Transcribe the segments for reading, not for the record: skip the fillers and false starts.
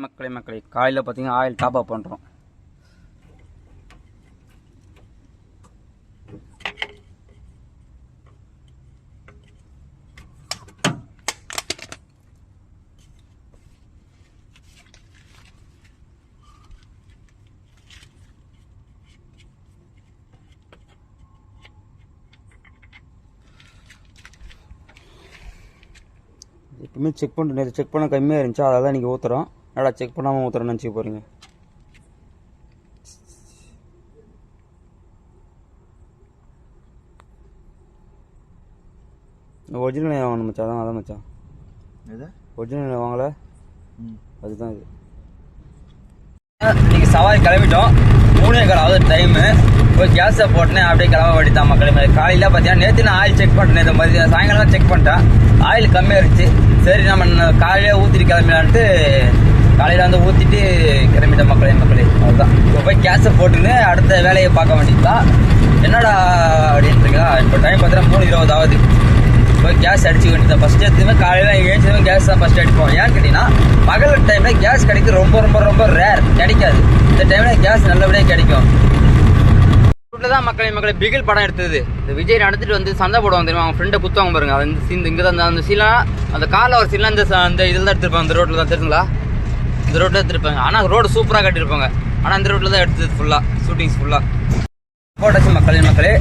மக்களே காலையில் பார்த்தீங்கன்னா ஆயில் டாப் அப் பண்ணுறோம். எப்பவுமே செக் பண்ணிட்டு நேற்று செக் பண்ண கம்மியாக இருந்துச்சு, அதை தான் நீங்கள் ஊற்றுறோம். நல்லா செக் பண்ணாமல் ஊற்றுறோன்னு நினச்சிக்க போகிறீங்க. ஒரிஜினல் வாங்கணும் மச்சான், அதான் மச்சான் இது ஒரிஜினல் வாங்கலை, அதுதான் இது. நீங்கள் சவாரி கிளம்பிட்டோம், 3:15 டைமு. போய் கேஸை போட்டேன், அப்படியே கிளம்ப வேண்டியதான் மக்களே. காலையில் பார்த்தீங்கன்னா நேற்று நான் ஆயில் செக் பண்ணிட்டேன், இந்த மாதிரி சாயங்காலம் தான் செக் பண்ணிட்டேன். ஆயில் கம்மியாக இருந்துச்சு. சரி நம்ம காலையிலே ஊற்றிட்டு கிளம்பிடலான்ட்டு காலையில் வந்து ஊற்றிட்டு கிளம்பிட்டேன் மக்களே. அதுதான் இப்போ போய் கேஸை போட்டுன்னு அடுத்த வேலையை பார்க்க வேண்டியதுதான். என்னடா அப்படின்றீங்களா? இப்போ டைம் பார்த்தீங்கன்னா 3:20 ஆகுது. போய் கேஸ் அடிச்சு வேண்டியதான். ஃபஸ்ட்டு எடுத்துமே காலையில் ஏஞ்சதும் கேஸ் தான் ஃபஸ்ட்டு அடிப்போம். ஏன்னு கேட்டிங்கன்னா பகல் டைமில் கேஸ் கிடைக்கிறது ரொம்ப ரொம்ப ரொம்ப ரேர், கிடைக்காது. இந்த டைமில் கேஸ் நல்லபடியாக கிடைக்கும். தான் மக்களே பிகில் படம் எடுத்தது. இந்த விஜய் நடத்திட்டு வந்து சண்டை போடுவாங்க தெரியுமா, அவங்க ஃப்ரெண்டை குத்துவாங்க பாருங்க. அந்த சீன் இங்கே தான், அந்த சீன்லாம் அந்த காரில் ஒரு சீன்லாம் அந்த இதில் தான் எடுத்துருப்பாங்க. இந்த ரோட்டில் தான் தெரியுங்களா, இந்த ரோட்டில் எடுத்துருப்பாங்க. ஆனால் ரோடு சூப்பராக கட்டியிருப்பாங்க. ஆனால் இந்த ரோட்டில் தான் எடுத்தது ஃபுல்லாக, ஷூட்டிங்ஸ் ஃபுல்லாக போட்டாச்சு மக்களே.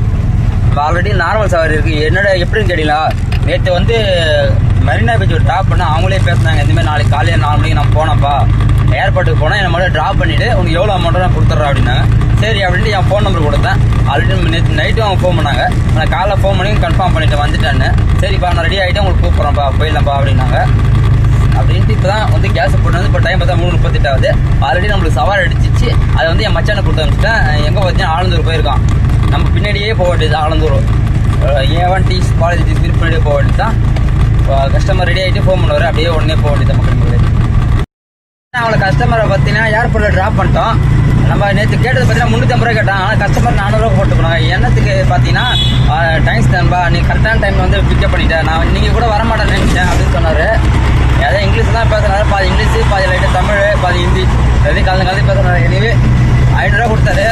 இப்போ ஆல்ரெடி நார்மல் சவாரி இருக்குது. என்னோட எப்படின்னு கேட்டீங்களா, நேற்று வந்து மெரினா பீச் ஒரு ட்ராப் பண்ண அவங்களே பேசினாங்க. இந்தமாதிரி நாளைக்கு காலையில் 4 மணிக்கு நான் போனப்பா, ஏர்போர்ட்டுக்கு போனால் என்னை மட்டும் ட்ராப் பண்ணிவிட்டு உனக்கு எவ்வளோ அமௌண்ட்டோ நான் கொடுத்துட்றேன் அப்படின்னாங்க. சரி அப்படின்ட்டு என் ஃபோன் நம்பர் கொடுத்தேன். ஆல்ரெடி நேற்று நைட்டும் அவங்க ஃபோன் பண்ணாங்க. நான் காலைல ஃபோன் பண்ணி கன்ஃபார்ம் பண்ணிவிட்டு வந்துட்டேன்னு. சரிப்பா நான் ரெடி ஆகிட்டு உங்களுக்கு கூப்பிட்றேன்ப்பா, போயிடலாம்ப்பா அப்படின்னாங்க. அப்படின்ட்டு இப்போ தான் வந்து கேஸை போட்டு வந்து இப்போ டைம் பார்த்தா 3:38 ஆகுது. ஆல்ரெடி நம்மளுக்கு சவாரி அடிச்சிச்சு. அதை வந்து என் மச்சானை கொடுத்து அனுப்பிச்சிட்டேன். எங்கே பார்த்தீங்கன்னா ஆலந்தூர் போயிருக்கான். நம்ம பின்னாடியே போக வேண்டியது ஆலந்தூர் ஏவன் டீஸ் காலேஜ் டீஸ் பின்னாடியே போக வேண்டியது தான். கஸ்டமர் ரெடி ஆகிட்டு ஃபோன் பண்ணுவார், அப்படியே உடனே போக வேண்டியது மக்களே. அவளை கஸ்டமரை பார்த்தீங்கன்னா ஏர்போர்ட்டில் ட்ராப் பண்ணிட்டோம். நம்ம நேற்று கேட்டது பார்த்தீங்கன்னா 350 ரூபா கேட்டான். ஆனால் கஸ்டமர் 400 ரூபா போட்டு போனாங்க. என்னத்துக்கு பார்த்தீங்கன்னா டைம்ஸ் தான்பா, நீ கரெக்டான டைம் வந்து பிக்கப் பண்ணிட்டேன், நான் நீங்கள் கூட வரமாட்டேன்னு நினச்சேன் அப்படின்னு சொன்னார். ஏதாவது இங்கிலீஷ் தான் பேசுனாரு, பாதி இங்கிலீஷு, பாதி லைட்டாக தமிழ், பாதி ஹிந்தி, எதையும் கலந்து பேசுனாரு. எனவே 500 ரூபா கொடுத்தாரு.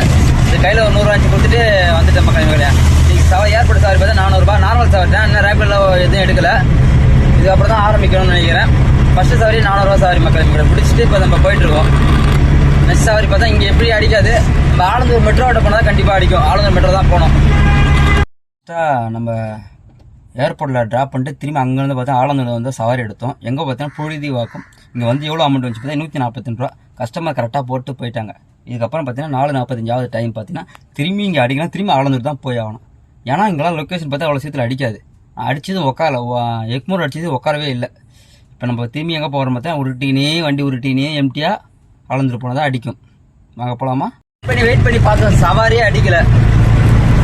இது கையில் ஒரு 100 ரூபா கொடுத்துட்டு வந்துட்டேன் மக்களே. நீங்கள் சவாரி ஏர்போர்ட் சவாரி பார்த்தா 400 ரூபா, நார்மல் சவாரி தான். இன்னும் ரேப்பிடில் எதுவும் எடுக்கலை. இதுக்கப்புறம் தான் ஆரம்பிக்கணும்னு நினைக்கிறேன். ஃபஸ்ட்டு சவாரி 400 ரூபா சவாரி மக்களே முடிச்சுட்டு இப்போ நம்ம போயிட்டுருக்கோம். நெக்ஸ்ட் சவாரி பார்த்தா இங்கே எப்படி அடிக்காது. நம்ம ஆலந்தூர் மெட்ரோட்ட போனால் தான் கண்டிப்பாக அடிக்கும். ஆலந்தூர் மெட்ரோ தான் போனோம். நம்ம ஏர்போர்ட்டில் ட்ராப் பண்ணிட்டு திரும்பி அங்கேருந்து பார்த்தா ஆலந்தூர் வந்து சவாரி எடுத்தோம். எங்கே பார்த்தீங்கன்னா புழுதிவாக்கம். இங்கே வந்து எவ்வளோ அமௌண்ட் வந்துச்சு பார்த்தா 142 ரூபா. கஸ்டமர் கரெக்டாக போட்டு போயிட்டாங்க. இதுக்கப்புறம் பார்த்தீங்கன்னா 4:45 டைம் பார்த்தீங்கன்னா திரும்பி இங்கே அடிக்கலாம். திரும்பி ஆலந்தூர் தான் போய் ஆகணும். ஏன்னா இங்கெல்லாம் லொக்கேஷன் பார்த்தா அவ்வளோ சீக்கிரம் அடிக்காது. அடிச்சது உட்காரல, எக்மோர் அடிச்சது உட்காரவே இல்லை. இப்போ நம்ம திரும்பி எங்கே போகிறோம் பார்த்தா வண்டி உருட்டினே எம்டியாக ஆலந்தூர் போனால் தான் அடிக்கும். நாங்கள் போகலாமா? வெயிட் பண்ணி பார்த்தோம், சவாரியே அடிக்கலை.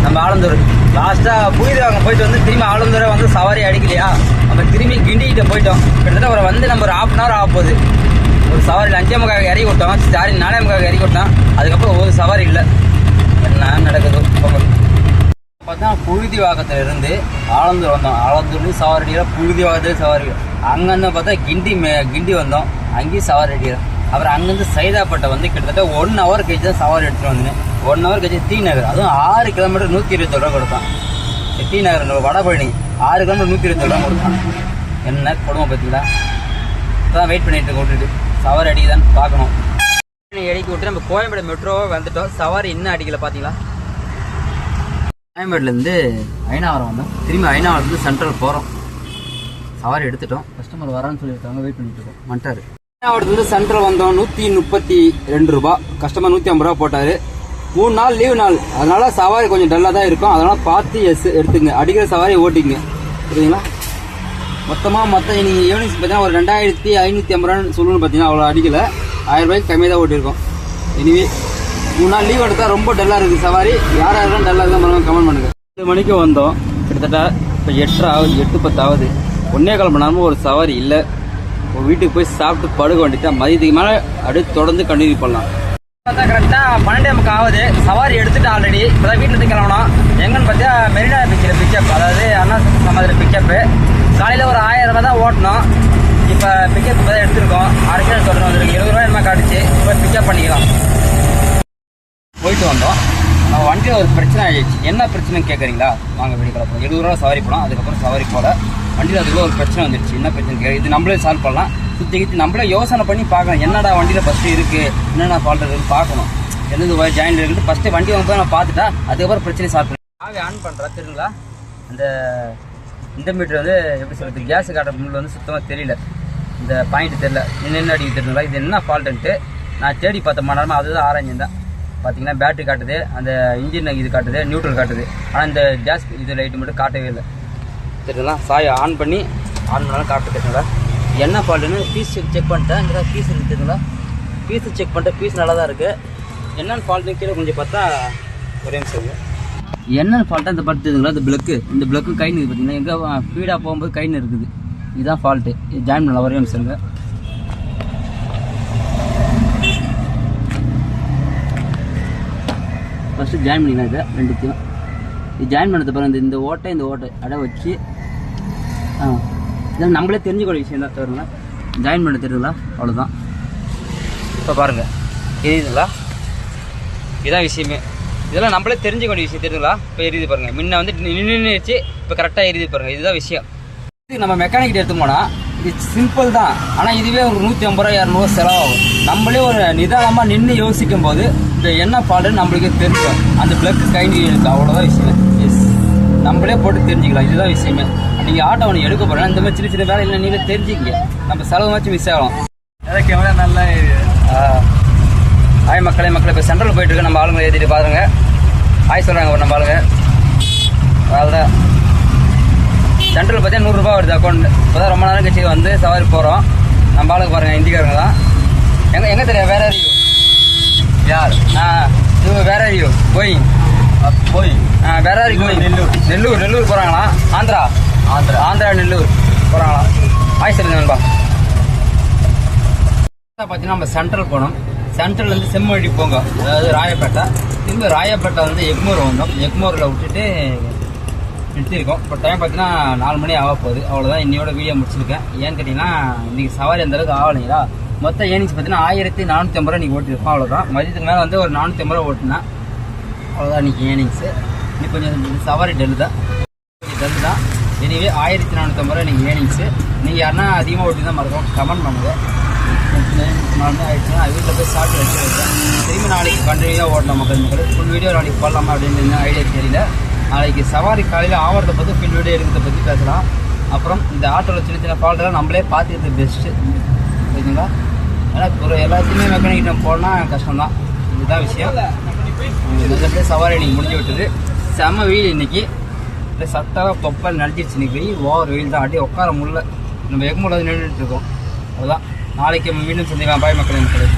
நம்ம ஆலந்தூர் லாஸ்ட்டாக புழுதிவாக்கம் போயிட்டு வந்து திரும்பி ஆலந்தூரை வந்து சவாரி அடிக்கலையா, நம்ம திரும்பி கிண்டிகிட்ட போயிட்டோம். கிட்டத்தட்ட ஒரு வந்து நம்ம ஒரு 1/2 hour ஆக போகுது. ஒரு சவாரியில் 5:45 இறக்கி விட்டோம். சாரி 4:45 இறக்கி விட்டோம். அதுக்கப்புறம் ஒரு சவாரி இல்லை. என்ன நடக்குது பார்த்தா புழுதிவாக்கத்தில் இருந்து ஆலந்தூர் வந்தோம். ஆலந்தூர்லேயும் சவாரி அடிக்கிறோம், புழுதிவாக்கத்துலேயும் சவாரி அடிக்கிறோம். அங்கேருந்து பார்த்தா கிண்டி வந்தோம், அங்கேயும் சவாரி அடிக்கிறோம். அப்புறம் அங்கேருந்து சைதாப்பேட்டை வந்து கிட்டத்தட்ட 1 hour கழிச்சு தான் சவாரி எடுத்துகிட்டு வந்தேன். 1 hour கழிச்சு டி நகர், அதுவும் 6 கிலோமீட்டர் 127 ரூபா கொடுத்தான். டி நகர் வடபழனி 6 கிலோமீட்டர் 127 ரூபா கொடுத்தான். என்ன குடும்பம் பார்த்தீங்களா? தான் வெயிட் பண்ணிட்டு விட்டுட்டு சவாரி அடிக்குதான்னு பார்க்கணும். இறக்கி விட்டு நம்ம கோயம்பேடு மெட்ரோவை வந்துட்டோம். சவாரி இன்னும் அடிக்கலை பார்த்தீங்களா? கோயம்பேடுலேருந்து ஐநாவரம் வந்தோம். திரும்பி ஐநாவரத்துலேருந்து சென்ட்ரல் போகிறோம். சவாரி எடுத்துட்டோம். கஸ்டமர் வரான்னு சொல்லியிருக்காங்க, வெயிட் பண்ணிட்டு இருக்கோம். வந்துட்டாரு. ஐநாவரத்துலேருந்து சென்ட்ரல் வந்தோம். 132 ரூபா. கஸ்டமர் 150 ரூபா போட்டார். 3 நாள் லீவ் நாள், அதனால சவாரி கொஞ்சம் டல்லாக தான் இருக்கும். அதனால் பார்த்து எடுத்துங்க, அடிக்கிற சவாரி ஓட்டிங்க, சரிங்களா? மொத்தம் இன்னைக்கு ஈவினிங்ஸ் பார்த்தீங்கன்னா ஒரு 2550 ரூபான்னு சொல்லணும்னு பார்த்தீங்கன்னா அவ்வளோ அடிக்கலை. 1000 ரூபாய்க்கு கம்மியாக தான் ஓட்டியிருக்கோம். இனிமே 3 நாள் லீவ் எடுத்தால் ரொம்ப டல்லாக இருக்குது சவாரி. யாரும் டல்லாக இருந்தால் கமெண்ட் பண்ணுங்கள். 2 மணிக்கு வந்தோம். கிட்டத்தட்ட இப்போ 8:30 ஆகுது, 8:10 ஆகுது. 1.25 மணி நேரமும் ஒரு சவாரி இல்லை. ஒரு வீட்டுக்கு போய் சாப்பிட்டு படுக்க வேண்டியதான். மதியத்துக்கு மேலே அப்படியே தொடர்ந்து கண்டினியூ பண்ணலாம். பார்த்தா கரெக்டாக 12:30 ஆகுது. சவாரி எடுத்துட்டு ஆல்ரெடி இப்போ தான் வீட்டில் கிளம்பணும். எங்கன்னு பார்த்தா மெரினா பீச்சில் பிக்கப், அதாவது அண்ணா சமாதியில் பிக்கப்பு. காலையில் ஒரு 1000 ரூபா தான் ஓட்டணும். இப்போ பிக்கப் தான் எடுத்துருக்கோம். 6 கிலோ தொடர்ந்து வந்துருக்கு. 20 ரூபாய் குயிக்காக பண்ணிக்கலாம். போயிட்டு வந்தோம். நம்ம வண்டியில் ஒரு பிரச்சனை ஆகிடுச்சு. என்ன பிரச்சனைன்னு கேட்குறீங்களா? வாங்க வீடியோ போகிறோம். 70 ரூபா சவாரி போனோம். அதுக்கப்புறம் சவாரி போல வண்டியில் அதுக்குள்ள ஒரு பிரச்சனை வந்துடுச்சு. என்ன பிரச்சனை இது நம்மளே சால்வ் பண்ணலாம். சுற்றி நம்மளே யோசனை பண்ணி பார்க்கலாம். என்னடா வண்டியில் ஃபஸ்ட்டு இருக்குது, என்னென்ன ஃபால்ட் இருக்குன்னு பார்க்கணும். எது ஜாயின் இருக்குன்னு ஃபஸ்ட்டு வண்டி வந்து நான் பார்த்துட்டா அதுக்கப்புறம் பிரச்சனை சால்வ் பண்ணி ஆன் பண்ணுறா. தெரியுங்களா? அந்த இந்த மீட்டர் வந்து எப்படி சொல்கிறது, கேஸு காட்டுற முள் வந்து சுத்தமாக தெரியல. இந்த பாயிண்ட் தெரியல, என்ன அடிக்க தெரியுங்களா? இது என்ன ஃபால்ட்டுன்ட்டு நான் தேடி பார்த்த மணி நேரமாக அதுதான் ஆராய்ஞ்சிருந்தேன். பார்த்தீங்கன்னா பேட்டரி காட்டுது, அந்த இன்ஜின் இது காட்டுது, நியூட்ரல் காட்டுது. ஆனால் இந்த கேஸ் இது லைட்டு மட்டும் காட்டவே இல்லை. தெரியுங்களா? சாயை ஆன் பண்ணாலும் காட்டு. தெரியுங்களா என்ன ஃபால்ட்டுன்னு? பீஸ் செக் பண்ணிட்டேன். இங்கே தான் பீஸ் இருக்குது. தெரியுங்களா? பீஸு செக் பண்ணிட்டேன். பீஸ் நல்லா தான் இருக்குது. என்னென்னு ஃபால்ட்டுன்னு கீழே கொஞ்சம் பார்த்தா ஒரே நிமிஷம். என்னென்னு ஃபால்ட்டாக இந்த படுத்துதுங்களா? இந்த பிளக்கு கை நிற்குது. பார்த்தீங்கன்னா எங்கே ஸ்பீடாக போகும்போது கை இருக்குது. இதுதான் ஃபால்ட்டு. இது ஜாயின் பண்ணலாம். ஒரே நிமிஷங்க. ஃபஸ்ட்டு ஜாயின் பண்ணிக்கலாம். இதை ரெண்டுத்தையும் இது ஜாயின் பண்ணது பாருங்கள். இந்த ஓட்டை அடை வச்சு இதெல்லாம் நம்மளே தெரிஞ்சுக்கூடிய விஷயம் தான். தருங்களா ஜாயின் பண்ண தெரியுங்களா? அவ்வளோதான். இப்போ பாருங்கள் எரியுதுங்களா? இதுதான் விஷயமே. இதெல்லாம் நம்மளே தெரிஞ்சுக்கூடிய விஷயம். தெரியுங்களா? இப்போ எரியுது பாருங்கள். முன்ன வந்து நின்றுச்சு, இப்போ கரெக்டாக எரியுது பாருங்கள். இதுதான் விஷயம். இது நம்ம மெக்கானிக்கிட்ட எடுத்து போனால் இது சிம்பிள் தான். ஆனால் இதுவே ஒரு 150 ரூபா 200 செலவாகும். நம்மளே ஒரு நிதானமாக நின்று யோசிக்கும் போது இந்த என்ன ஃபால்ட்டுன்னு நம்மளுக்கே தெரியும். அந்த பிளக்கு கை இருக்கு. அவ்வளோதான் விஷயமே. எஸ், நம்மளே போட்டு தெரிஞ்சுக்கலாம். இதுதான் விஷயமே. நீங்கள் ஆட்டோ ஒன்று எடுக்க போகிறேன்னா இந்த மாதிரி சின்ன வேலை இல்லை, நீங்களே தெரிஞ்சுக்கிங்க. நம்ம செலவு வச்சு மிஸ் ஆகலாம். கேமரா நல்லா ஆய் மக்களே இப்போ சென்ட்ரல் போயிட்டு இருக்கு. நம்ம ஆளுங்களை ஏற்றிட்டு பாருங்க. ஆய் சொல்கிறாங்க ஒரு நம்ம ஆளுங்க. அவ்வளோதான். சென்ட்ரல் பார்த்தா 100 ரூபா வருது அக்கௌண்ட். இப்போ தான் ரொம்ப நேரம் கட்சி வந்து சவாரி போகிறோம். நம்ம ஆளுக்கு பாருங்கள், ஹிந்திக்காரங்க தான். எங்கே தெரியும்? வேற அறிவு யார்? இது வேற அறிவு போய் வேற அறிவு போய் நெல்லூர் போகிறாங்களா? ஆந்திரா நெல்லூர் போகிறாங்களா? ஆய் சொல்லுங்க நண்பா. பார்த்தீங்கன்னா நம்ம சென்ட்ரல் போனோம். சென்ட்ரல்லேருந்து செம்மொழி போங்க, அதாவது ராயப்பேட்டை. திரும்ப ராயப்பேட்டை வந்து எக்மூர் வந்தோம். எக்மூரில் விட்டுட்டு நிறுத்திருக்கோம். இப்போ டைம் பார்த்தீங்கன்னா 4 மணி ஆக போகுது. அவ்வளோதான். இன்னையோட வீடியோ முடிச்சிருக்கேன். ஏன்னு கேட்டிங்கன்னா இன்றைக்கி சவாரி அந்தளவுக்கு ஆகலைங்களா. மொத்தம் ஏர்னிங்ஸ் பார்த்தீங்கன்னா 1450 ரூபா இன்றைக்கி ஓட்டிருக்கோம். அவ்வளோதான். மதியத்துக்கு மேலே வந்து ஒரு 450 ரூபா ஓட்டினேன். அவ்வளோதான் இன்றைக்கி ஏர்னிங்ஸு. இன்னைக்கு கொஞ்சம் சவாரி டெல்லு தான். எனிவே 1450 ரூபா இன்றைக்கி ஏர்னிங்ஸு. நீங்கள் யாருன்னா அதிகமாக ஓட்டி தான் மறக்கும் கமெண்ட் பண்ணுங்கள். ஆயிடுச்சுன்னா வீட்டில் போய் சாப்பிட்டு வச்சுருக்கேன். திரும்பி நாளைக்கு கண்டினியூவாக ஓட்டலாம் மக்கள். ஃபுல் வீடியோ நாளைக்கு போடலாமா அப்படின்னு என்ன ஐடியா தெரியல. நாளைக்கு சவாரி காலையில் ஆகிறத பற்றி ஃபுல் வீடியோ இருக்கிறத பற்றி பேசலாம். அப்புறம் இந்த ஆட்டோவில் சின்ன ஃபால்ட்டெல்லாம் நம்மளே பார்த்துக்கிறது பெஸ்ட்டு. சரிங்களா? ஏன்னா ஒரு எல்லாத்தையுமே மெக்கானிக் நம்ம போனால் கஷ்டம்தான். இதுதான் விஷயம். நல்லபடியே சவாரி இன்றைக்கி முடிஞ்சு விட்டுது. செம்ம வெயில் இன்றைக்கி. சட்டாக தொப்பல் நடிச்சிருச்சு. இன்றைக்கி வெயில் ஓவர் வெயில் தான். அப்படியே உட்கார முடியல. நம்ம எக்மூரில் நின்றுட்டு இருக்கோம். அதுதான். நாளைக்கு மீண்டும் சந்திக்கலாம். பாய் மக்களே.